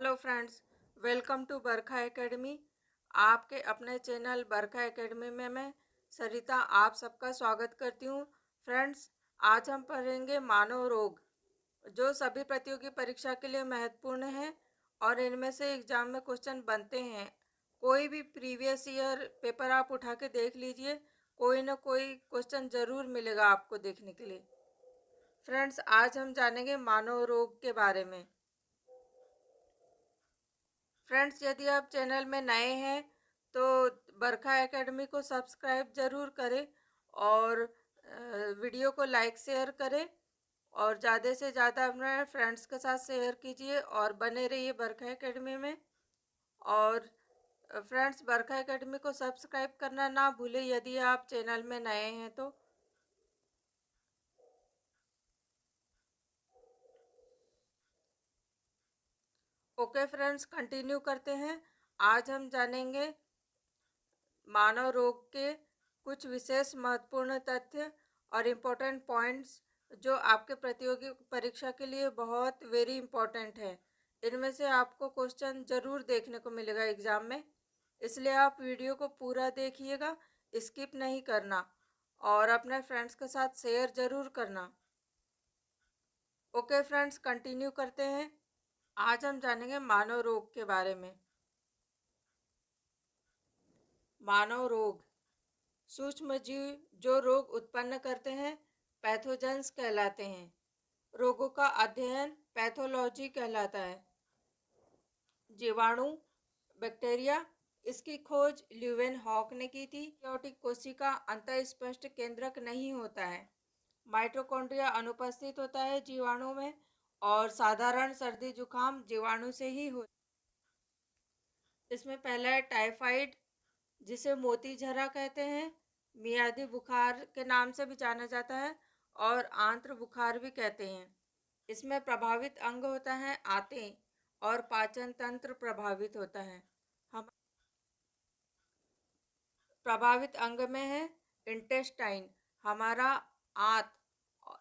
Hello friends, welcome to Barkha academy. आपके अपने channel बरखा academy में मैं सरिता आप सबका स्वागत करती हूँ। फ्रेंड्स, आज हम पढ़ेंगे मानव रोग, जो सभी प्रतियोगी परीक्षा के लिए महत्वपूर्ण है और इनमें से एग्जाम में क्वेश्चन बनते हैं। कोई भी प्रीवियस ईयर पेपर आप उठा के देख लीजिए, कोई ना कोई क्वेश्चन ज़रूर मिलेगा आपको देखने के लिए। फ्रेंड्स, आज हम जानेंगे मानव रोग के बारे में। फ्रेंड्स, यदि आप चैनल में नए हैं तो बरखा एकेडमी को सब्सक्राइब ज़रूर करें और वीडियो को लाइक शेयर करें और ज़्यादा से ज़्यादा अपने फ्रेंड्स के साथ शेयर कीजिए और बने रहिए बरखा एकेडमी में। और फ्रेंड्स, बरखा एकेडमी को सब्सक्राइब करना ना भूलें यदि आप चैनल में नए हैं तो। ओके फ्रेंड्स, कंटिन्यू करते हैं। आज हम जानेंगे मानव रोग के कुछ विशेष महत्वपूर्ण तथ्य और इम्पोर्टेंट पॉइंट्स जो आपके प्रतियोगी परीक्षा के लिए बहुत वेरी इम्पोर्टेंट है। इनमें से आपको क्वेश्चन ज़रूर देखने को मिलेगा एग्ज़ाम में, इसलिए आप वीडियो को पूरा देखिएगा, स्किप नहीं करना और अपने फ्रेंड्स के साथ शेयर ज़रूर करना। ओके फ्रेंड्स, कंटिन्यू करते हैं। आज हम जानेंगे मानव रोग के बारे में। मानव रोग सूक्ष्म जीव जो रोग उत्पन्न करते हैं पैथोजेंस कहलाते हैं। रोगों का अध्ययन पैथोलॉजी कहलाता है। जीवाणु, बैक्टीरिया, इसकी खोज ल्यूवेनहॉक ने की थी। यूकेरियोटिक कोशिका अंतःस्पष्ट केंद्रक नहीं होता है। माइटोकॉन्ड्रिया अनुपस्थित होता है जीवाणु में और साधारण सर्दी जुकाम जीवाणु से ही हो। इसमें पहला है टाइफाइड, जिसे मोती झरा कहते हैं, मियादी बुखार के नाम से भी जाना जाता है और आंत्र बुखार भी कहते हैं। इसमें प्रभावित अंग होता है आंतें और पाचन तंत्र प्रभावित होता है। हम प्रभावित अंग में है इंटेस्टाइन, हमारा आंत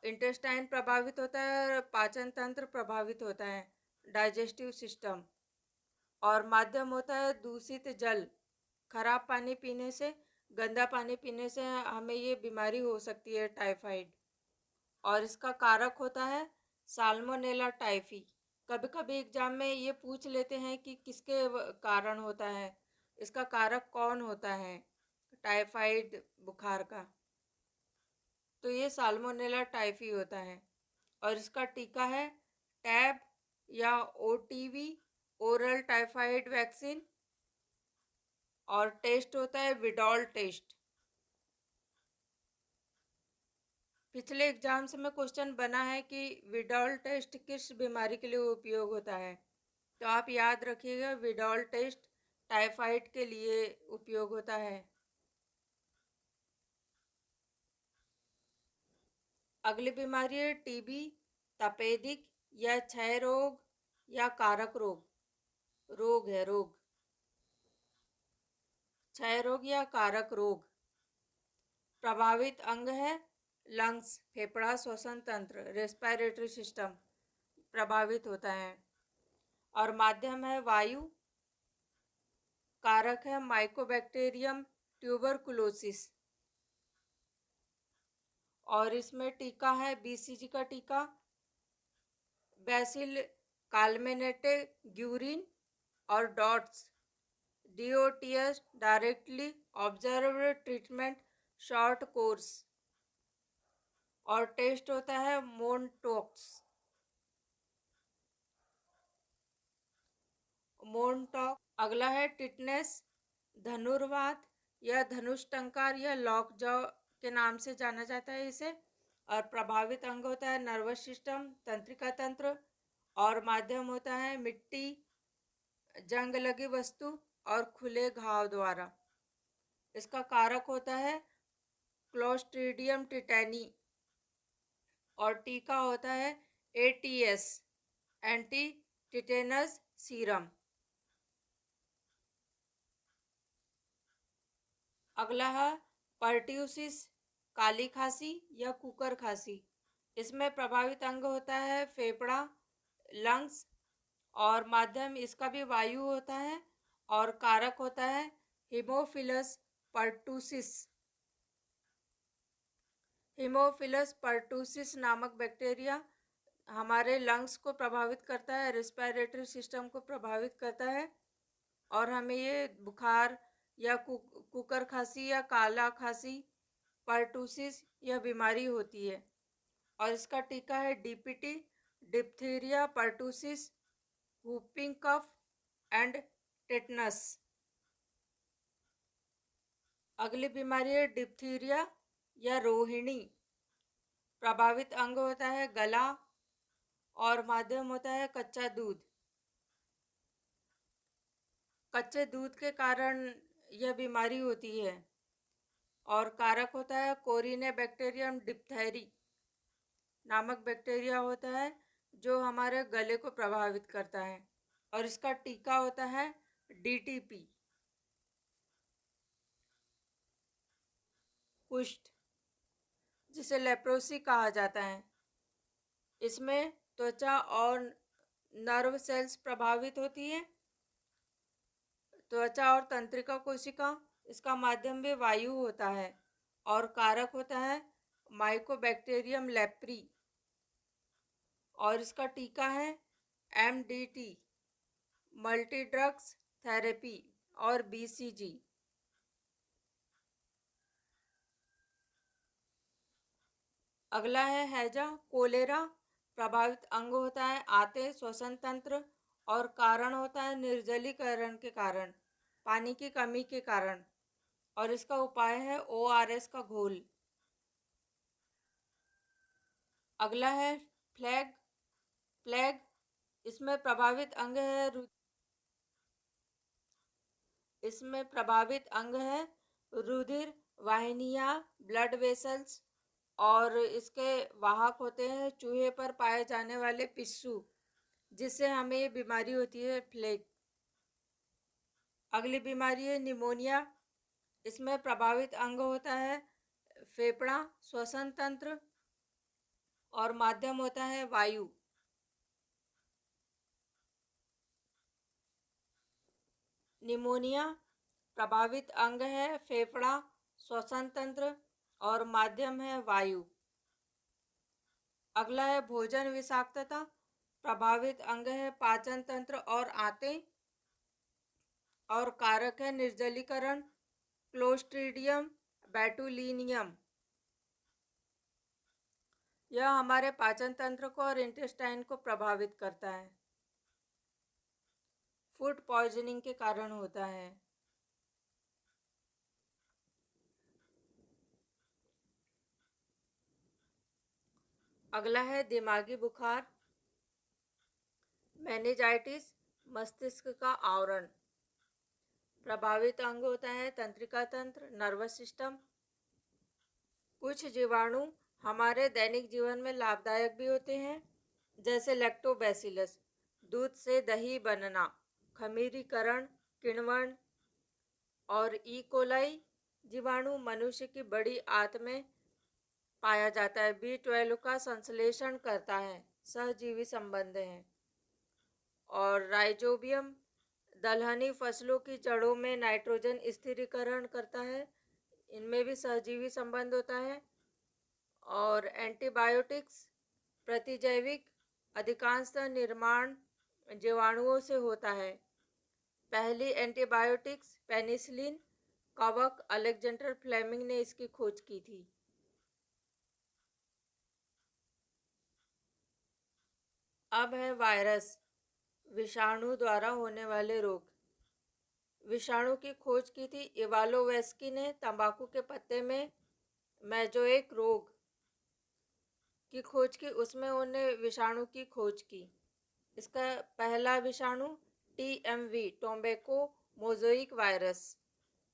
इंटेस्टाइन प्रभावित होता है और पाचन तंत्र प्रभावित होता है, डाइजेस्टिव सिस्टम। और माध्यम होता है दूषित जल, खराब पानी पीने से, गंदा पानी पीने से हमें ये बीमारी हो सकती है टाइफाइड। और इसका कारक होता है साल्मोनेला टाइफी। कभी कभी एग्जाम में ये पूछ लेते हैं कि किसके कारण होता है, इसका कारक कौन होता है टाइफाइड बुखार का, तो ये साल्मोनेला टाइफी होता है। और इसका टीका है टैब या ओटीवी, ओरल टाइफाइड वैक्सीन। और टेस्ट होता है विडॉल टेस्ट। पिछले एग्जाम्स में क्वेश्चन बना है कि विडॉल टेस्ट किस बीमारी के लिए उपयोग होता है, तो आप याद रखिएगा विडॉल टेस्ट टाइफाइड के लिए उपयोग होता है। अगली बीमारी है टीबी, तपेदिक या क्षय रोग या कारक रोग। रोग है रोग, क्षय रोग या कारक रोग। प्रभावित अंग है लंग्स, फेफड़ा, श्वसन तंत्र, रेस्पिरेटरी सिस्टम प्रभावित होता है। और माध्यम है वायु। कारक है माइकोबैक्टीरियम ट्यूबरकुलोसिस। और इसमें टीका है बीसीजी का टीका, बैसिल कालमेनेटे ग्यूरिन और DOTS, DOTS directly observed treatment short course. और टेस्ट होता है मोनटॉक्स। मोनटॉक। अगला है टिटनेस, धनुर्वात या धनुष्टंकार या लॉकजॉ के नाम से जाना जाता है इसे। और प्रभावित अंग होता है नर्वस सिस्टम, तंत्रिका तंत्र। और माध्यम होता है मिट्टी, जंग लगी वस्तु और खुले घाव द्वारा। इसका कारक होता है क्लोस्ट्रीडियम टिटैनी। और टीका होता है एटीएस, एंटी टिटेनस सीरम। अगला है पर्ट्यूसिस, काली खांसी या कुकर खांसी। इसमें प्रभावित अंग होता है फेफड़ा, लंग्स और माध्यम इसका भी वायु होता है और कारक होता है हीमोफिलस पर्टुसिस। हीमोफिलस पर्टुसिस नामक बैक्टीरिया हमारे लंग्स को प्रभावित करता है, रेस्पिरेटरी सिस्टम को प्रभावित करता है और हमें ये बुखार या कुकर खांसी या काला खांसी पर्टुसिस यह बीमारी होती है। और इसका टीका है DPT, diphtheria pertussis, whooping cough and tetanus. अगली बीमारी है डिप्थीरिया या रोहिणी। प्रभावित अंग होता है गला और माध्यम होता है कच्चा दूध। कच्चे दूध के कारण यह बीमारी होती है और कारक होता है कोरिनेबैक्टीरियम डिप्थेरी नामक बैक्टीरिया होता है जो हमारे गले को प्रभावित करता है और इसका टीका होता है डीटीपी। कुष्ठ, जिसे लेप्रोसी कहा जाता है, इसमें त्वचा और नर्व सेल्स प्रभावित होती है। त्वचा और तंत्रिका कोशिका, इसका माध्यम भी वायु होता है और कारक होता है माइकोबैक्टीरियम लेप्री और इसका टीका है एमडीटी मल्टी ड्रग्स थेरेपी और बीसीजी। अगला है हैजा कोलेरा। प्रभावित अंग होता है आते, श्वसन तंत्र और कारण होता है निर्जलीकरण के कारण, पानी की कमी के कारण और इसका उपाय है ओआरएस का घोल। अगला है फ्लैग प्लेग। इसमें प्रभावित अंग है रुधिर वाहिनियाँ, ब्लड वेसल्स और इसके वाहक होते हैं चूहे पर पाए जाने वाले पिस्सू, जिससे हमें ये बीमारी होती है प्लेग। अगली बीमारी है निमोनिया। इसमें प्रभावित अंग होता है फेफड़ा, श्वसन तंत्र और माध्यम होता है वायु। निमोनिया प्रभावित अंग है फेफड़ा, श्वसन तंत्र और माध्यम है वायु। अगला है भोजन विषाक्तता। प्रभावित अंग है पाचन तंत्र और आंतें और कारक है निर्जलीकरण, क्लोस्ट्रीडियम बैटुलिनियम। यह हमारे पाचन तंत्र को और इंटेस्टाइन को प्रभावित करता है, फूड पॉइजनिंग के कारण होता है। अगला है दिमागी बुखार, मेनिंजाइटिस, मस्तिष्क का आवरण। प्रभावित अंग होता है तंत्रिका तंत्र, नर्वस सिस्टम। कुछ जीवाणु हमारे दैनिक जीवन में लाभदायक भी होते हैं, जैसे लैक्टोबैसिलस, दूध से दही बनना, खमीरीकरण, किण्वन और ई कोलाई जीवाणु मनुष्य की बड़ी आंत में पाया जाता है। B12 का संश्लेषण करता है, सहजीवी संबंध है। और राइजोबियम दलहनी फसलों की जड़ों में नाइट्रोजन स्थिरीकरण करता है, इनमें भी सहजीवी संबंध होता है। और एंटीबायोटिक्स प्रतिजैविक अधिकांशतः निर्माण जीवाणुओं से होता है। पहली एंटीबायोटिक्स पेनिसिलिन कवक अलेक्जेंडर फ्लेमिंग ने इसकी खोज की थी। अब है वायरस, विषाणु द्वारा होने वाले रोग। विषाणु की खोज की थी इवालोवेस्की ने तंबाकू के पत्ते में मेजोइक रोग की खोज की, उसमें उन्होंने विषाणु की खोज की। इसका पहला विषाणु TMV टोबैको मोज़ोइक वायरस,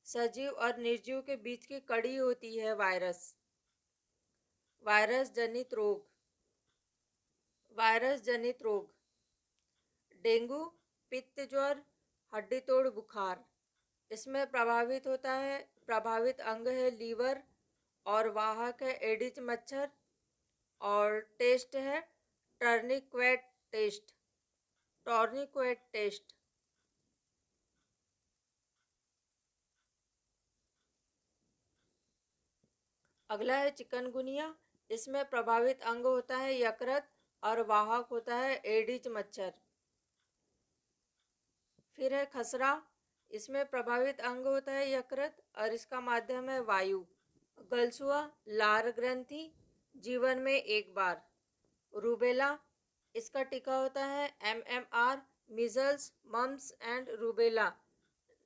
सजीव और निर्जीव के बीच की कड़ी होती है वायरस। वायरस जनित रोग, डेंगू, पित्त ज्वर, हड्डी तोड़ बुखार। इसमें प्रभावित अंग है लीवर और वाहक है एडिज मच्छर और टेस्ट है टर्निक्वेट टेस्ट। Tourniquet test. अगला है चिकनगुनिया। इसमें प्रभावित अंग होता है यकृत और वाहक होता है एडिज मच्छर। फिर है खसरा। इसमें प्रभावित अंग होता है यकृत और इसका माध्यम है वायु। गलसुआ, लार ग्रंथि, जीवन में एक बार। रूबेला, इसका टीका होता है MMR, measles, mumps and rubella.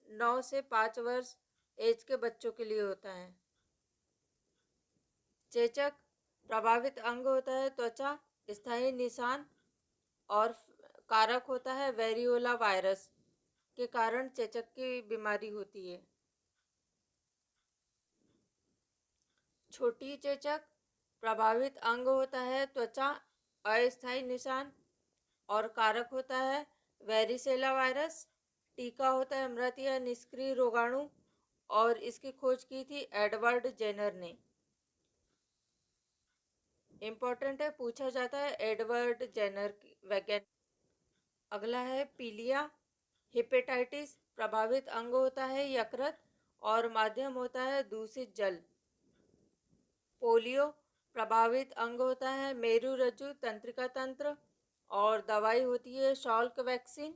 9 से 5 वर्ष एज के बच्चों के लिए होता है। चेचक, प्रभावित अंग होता है त्वचा, स्थायी निशान और कारक होता है वेरियोला वायरस के कारण चेचक की बीमारी होती है। छोटी चेचक, प्रभावित अंग होता है त्वचा, अस्थायी निशान और कारक होता है वेरिसेला वायरस। टीका होता है मृत या निष्क्रिय रोगाणु और इसकी खोज की थी एडवर्ड जेनर ने। इम्पोर्टेंट है, पूछा जाता है एडवर्ड जेनर वैज्ञानिक। अगला है पीलिया। हेपेटाइटिस, प्रभावित अंग होता है यकृत और माध्यम होता है दूषित जल। पोलियो, प्रभावित अंग होता है मेरु रज्जु तंत्रिका तंत्र और दवाई होती है Salk vaccine.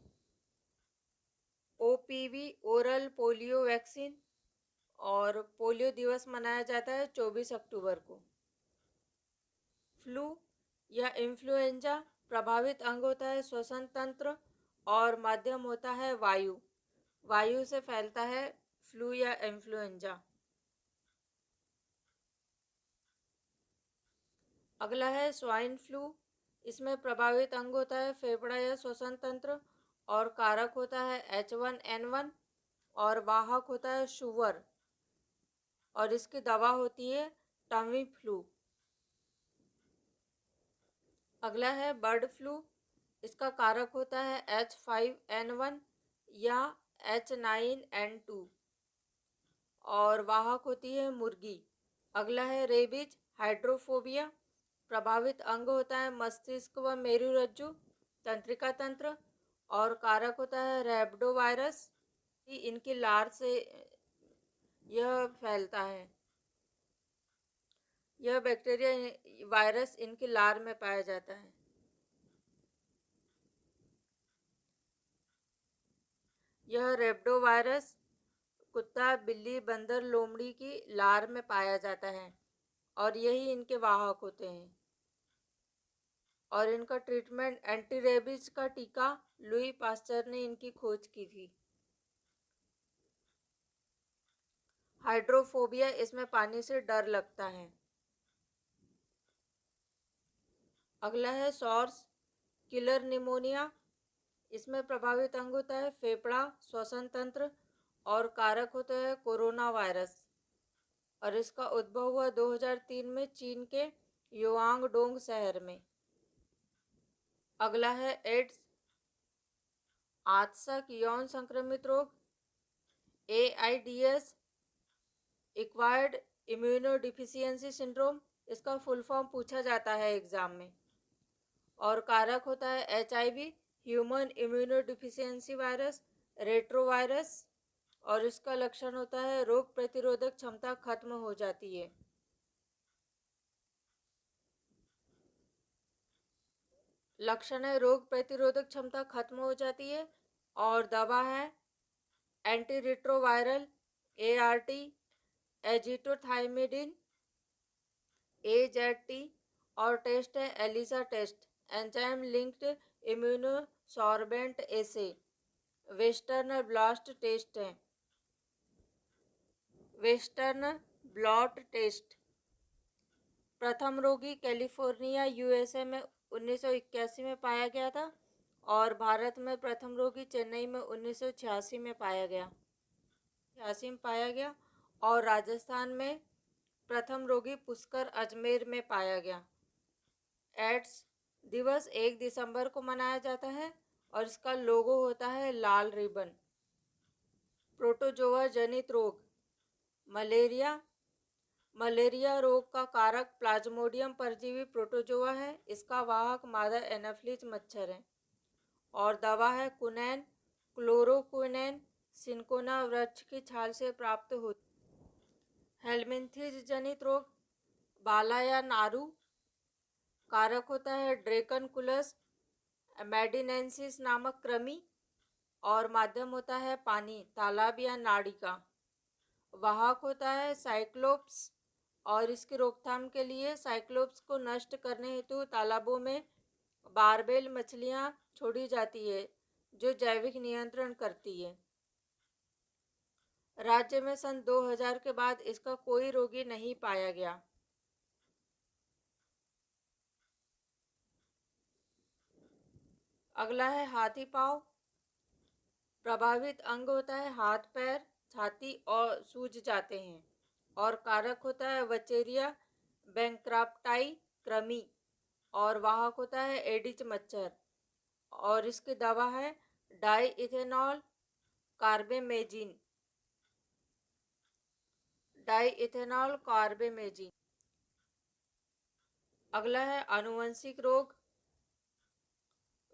OPV, oral polio vaccine, और पोलियो दिवस मनाया जाता है 24 अक्टूबर को। फ्लू या इन्फ्लुएंजा, प्रभावित अंग होता है श्वसन तंत्र और माध्यम होता है वायु। वायु से फैलता है फ्लू या इन्फ्लुएंजा। अगला है स्वाइन फ्लू। इसमें प्रभावित अंग होता है फेफड़ा या श्वसन तंत्र और कारक होता है H1N1 और वाहक होता है शुगर और इसकी दवा होती है टमी फ्लू। अगला है बर्ड फ्लू। इसका कारक होता है H5N1 या H9N2 और वाहक होती है मुर्गी। अगला है रेबीज हाइड्रोफोबिया। प्रभावित अंग होता है मस्तिष्क व मेरुरज्जु तंत्रिका तंत्र और कारक होता है रैबिडो वायरस। इनकी लार से यह फैलता है। यह बैक्टीरिया वायरस इनकी लार में पाया जाता है। यह रैबिडो वायरस कुत्ता, बिल्ली, बंदर, लोमड़ी की लार में पाया जाता है और यही इनके वाहक होते हैं। और इनका ट्रीटमेंट एंटी रेबीज का टीका लुई पास्चर ने इनकी खोज की थी। हाइड्रोफोबिया, इसमें पानी से डर लगता है। अगला है सॉर्स किलर निमोनिया। इसमें प्रभावित अंग होता है फेफड़ा, श्वसन तंत्र और कारक होता है कोरोना वायरस और इसका उद्भव हुआ 2003 में चीन के युआंग डोंग शहर में। अगला है एड्स आत्सक यौन संक्रमित रोग AIDS, एक्वायर्ड इम्यूनोडिफिशियंसी सिंड्रोम। इसका फुल फॉर्म पूछा जाता है एग्जाम में और कारक होता है HIV, human immunodeficiency virus, retrovirus और इसका लक्षण होता है रोग प्रतिरोधक क्षमता खत्म हो जाती है। लक्षण है रोग प्रतिरोधक क्षमता खत्म हो जाती है और दवा है anti retroviral ART, azidothymidine AZT और टेस्ट है ELISA test, enzyme linked immunosorbent assay. Western blast test है, वेस्टर्न ब्लॉट टेस्ट। प्रथम रोगी कैलिफोर्निया USA में 1981 में पाया गया था और भारत में प्रथम रोगी चेन्नई में 1986 में पाया गया, 86 में पाया गया और राजस्थान में प्रथम रोगी पुष्कर अजमेर में पाया गया। एड्स दिवस 1 दिसंबर को मनाया जाता है और इसका लोगो होता है लाल रिबन। प्रोटोजोआ जनित रोग मलेरिया। मलेरिया रोग का कारक प्लाज्मोडियम परजीवी प्रोटोजोआ है। इसका वाहक मादा एनाफ्लिज मच्छर है और दवा है कुनैन, क्लोरोक्विनेन, सिनकोना वृक्ष की छाल से प्राप्त होती। हेलमिंथेस जनित रोग, बाला या नारू, कारक होता है ड्रेकनकुलस मेडिनेंसिस नामक कृमि, और माध्यम होता है पानी, तालाब या नाड़ी का। वाहक होता है साइक्लोप्स, और इसकी रोकथाम के लिए साइक्लोप्स को नष्ट करने हेतु तालाबों में बारबेल मछलियां छोड़ी जाती है, जो जैविक नियंत्रण करती है। राज्य में सन 2000 के बाद इसका कोई रोगी नहीं पाया गया। अगला है हाथी पाँव। प्रभावित अंग होता है हाथ, पैर, छाती और सूज जाते हैं, और कारक होता है वचेरिया बैंक्राफ्टाई कृमि, और वाहक होता है एडिज मच्छर, और इसकी दवा है डाई इथेनॉल कार्बेमेजिन, डाई इथेनॉल कार्बेमेजिन। अगला है आनुवंशिक रोग।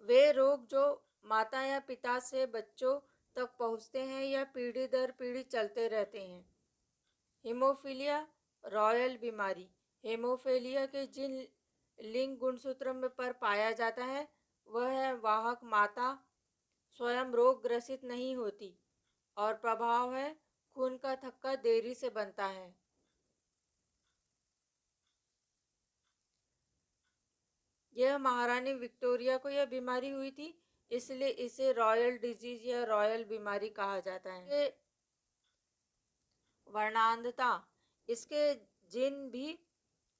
वे रोग जो माता या पिता से बच्चों तक पहुंचते हैं या पीढ़ी दर पीढ़ी चलते रहते हैं। हीमोफीलिया रॉयल बीमारी, हेमोफीलिया के जिन लिंग गुणसूत्र में पर पाया जाता है वह है वाहक माता स्वयं रोग ग्रसित नहीं होती, और प्रभाव है खून का थक्का देरी से बनता है। यह महारानी विक्टोरिया को यह बीमारी हुई थी, इसलिए इसे रॉयल डिजीज या रॉयल बीमारी कहा जाता है। वर्णांधता, इसके जिन भी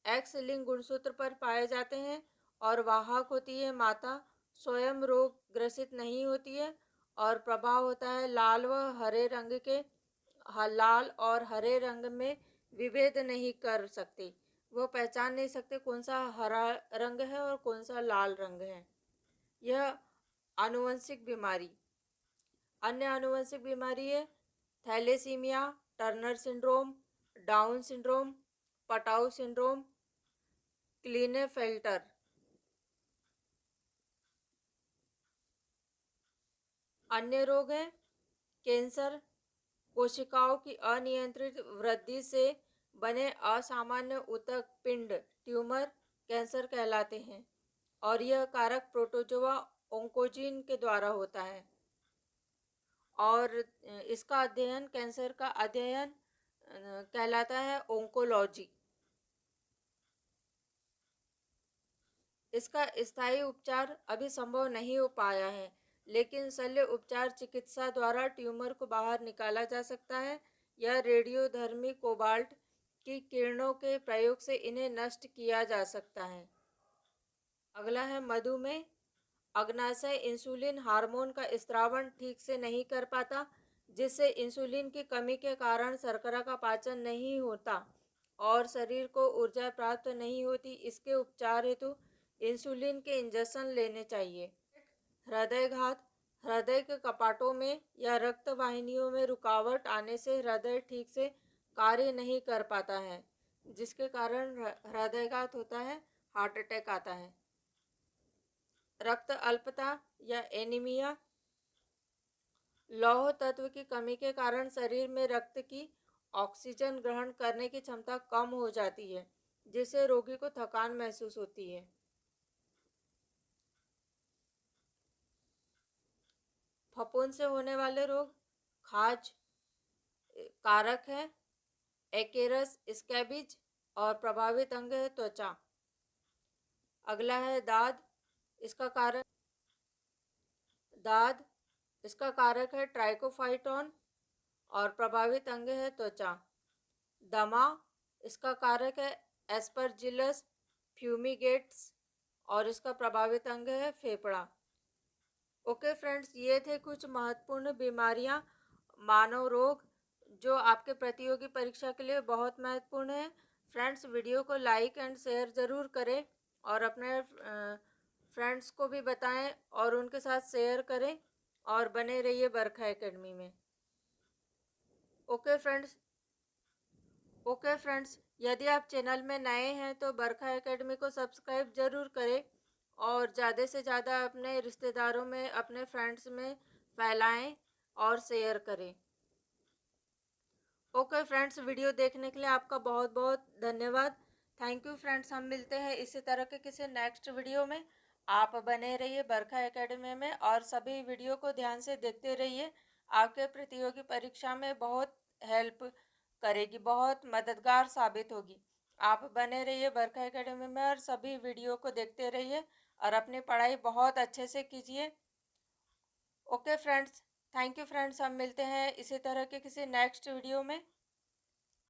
एक्स लिंग गुणसूत्र पर पाए जाते हैं और वाहक होती है माता स्वयं रोग ग्रसित नहीं होती है, और प्रभाव होता है लाल व हरे रंग के, लाल और हरे रंग में विभेद नहीं कर सकते, वो पहचान नहीं सकते कौन सा हरा रंग है और कौन सा लाल रंग है। यह आनुवंशिक बीमारी। अन्य आनुवंशिक बीमारी है thalassemia, Turner syndrome, Down syndrome, Patau syndrome, Klinefelter. अन्य रोग हैं कैंसर, कोशिकाओं की अनियंत्रित वृद्धि से बने असामान्य ऊतक पिंड ट्यूमर कैंसर कहलाते हैं, और यह कारक प्रोटोजोआ ओंकोजीन के द्वारा होता है, और इसका अध्ययन कैंसर का अध्ययन कहलाता है ओंकोलॉजी। इसका स्थायी उपचार अभी संभव नहीं हो पाया है, लेकिन शल्य उपचार चिकित्सा द्वारा ट्यूमर को बाहर निकाला जा सकता है या रेडियोधर्मी कोबाल्ट की किरणों के प्रयोग से इन्हें नष्ट किया जा सकता है। अगला है मधुमेह। अग्नाशय इंसुलिन हार्मोन का स्त्रावण ठीक से नहीं कर पाता, जिससे इंसुलिन की कमी के कारण शर्करा का पाचन नहीं होता और शरीर को ऊर्जा प्राप्त नहीं होती। इसके उपचार हेतु इंसुलिन के इंजेक्शन लेने चाहिए। हृदयघात, हृदय के कपाटों में या रक्त वाहिनियों में रुकावट आने से हृदय ठीक से कार्य नहीं कर पाता है, जिसके कारण हृदयघात होता है, हार्ट अटैक आता है। रक्त अल्पता या एनीमिया, लौह तत्व की कमी के कारण शरीर में रक्त की ऑक्सीजन ग्रहण करने की क्षमता कम हो जाती है, जिससे रोगी को थकान महसूस होती है। फफूंद से होने वाले रोग, खाज कारक है एकेरस स्कैबिज, और प्रभावित अंग है त्वचा। अगला है दाद। इसका कारक दाद इसका कारक है ट्राइकोफाइटोन, और प्रभावित अंग है त्वचा। दमा, इसका कारक है एस्परजिलस फ्यूमिगेट्स, और इसका प्रभावित अंग है फेफड़ा। ओके फ्रेंड्स, ये थे कुछ महत्वपूर्ण बीमारियां, मानव रोग जो आपके प्रतियोगी परीक्षा के लिए बहुत महत्वपूर्ण है। फ्रेंड्स, वीडियो को लाइक एंड शेयर ज़रूर करें, और अपने फ्रेंड्स को भी बताएं और उनके साथ शेयर करें, और बने रहिए बरखा एकेडमी में। Okay friends. ओके फ्रेंड्स, यदि आप चैनल में नए हैं तो बरखा एकेडमी को सब्सक्राइब ज़रूर करें, और ज़्यादा से ज़्यादा अपने रिश्तेदारों में, अपने फ्रेंड्स में फैलाएं और शेयर करें। ओके फ्रेंड्स, वीडियो देखने के लिए आपका बहुत बहुत धन्यवाद। Thank you friends. हम मिलते हैं इसी तरह के किसी नेक्स्ट वीडियो में। आप बने रहिए बरखा एकेडमी में और सभी वीडियो को ध्यान से देखते रहिए। आपके प्रतियोगी परीक्षा में बहुत हेल्प करेगी, बहुत मददगार साबित होगी। आप बने रहिए बरखा एकेडमी में और सभी वीडियो को देखते रहिए और अपनी पढ़ाई बहुत अच्छे से कीजिए। Okay friends, thank you friends. हम मिलते हैं इसी तरह के किसी नेक्स्ट वीडियो में।